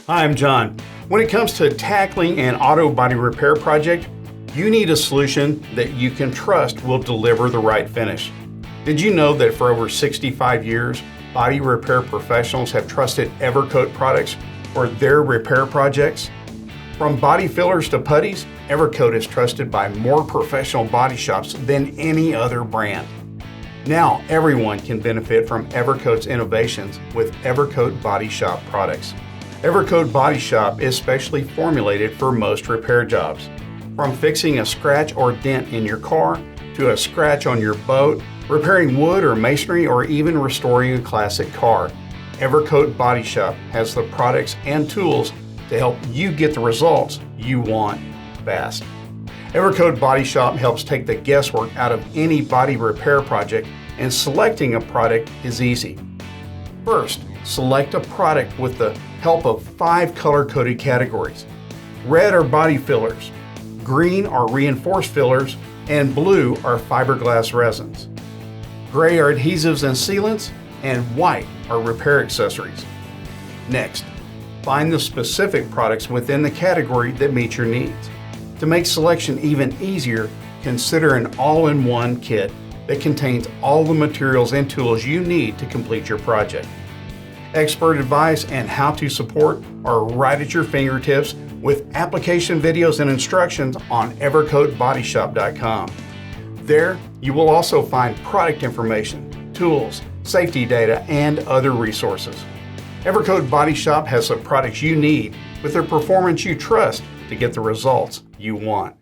Hi, I'm John. When it comes to tackling an auto body repair project, you need a solution that you can trust will deliver the right finish. Did you know that for over 65 years, body repair professionals have trusted EverCoat products for their repair projects? From body fillers to putties, EverCoat is trusted by more professional body shops than any other brand. Now everyone can benefit from EverCoat's innovations with EverCoat Body Shop products. EverCoat Body Shop is specially formulated for most repair jobs. From fixing a scratch or dent in your car, to a scratch on your boat, repairing wood or masonry, or even restoring a classic car, EverCoat Body Shop has the products and tools to help you get the results you want fast. EverCoat Body Shop helps take the guesswork out of any body repair project, and selecting a product is easy. First, select a product with the help of 5 color-coded categories. Red are body fillers, green are reinforced fillers, and blue are fiberglass resins. Gray are adhesives and sealants, and white are repair accessories. Next, find the specific products within the category that meet your needs. To make selection even easier, consider an all-in-one kit that contains all the materials and tools you need to complete your project. Expert advice and how-to support are right at your fingertips with application videos and instructions on evercoatbodyshop.com. There, you will also find product information, tools, safety data, and other resources. EverCoat Body Shop has the products you need with the performance you trust to get the results you want.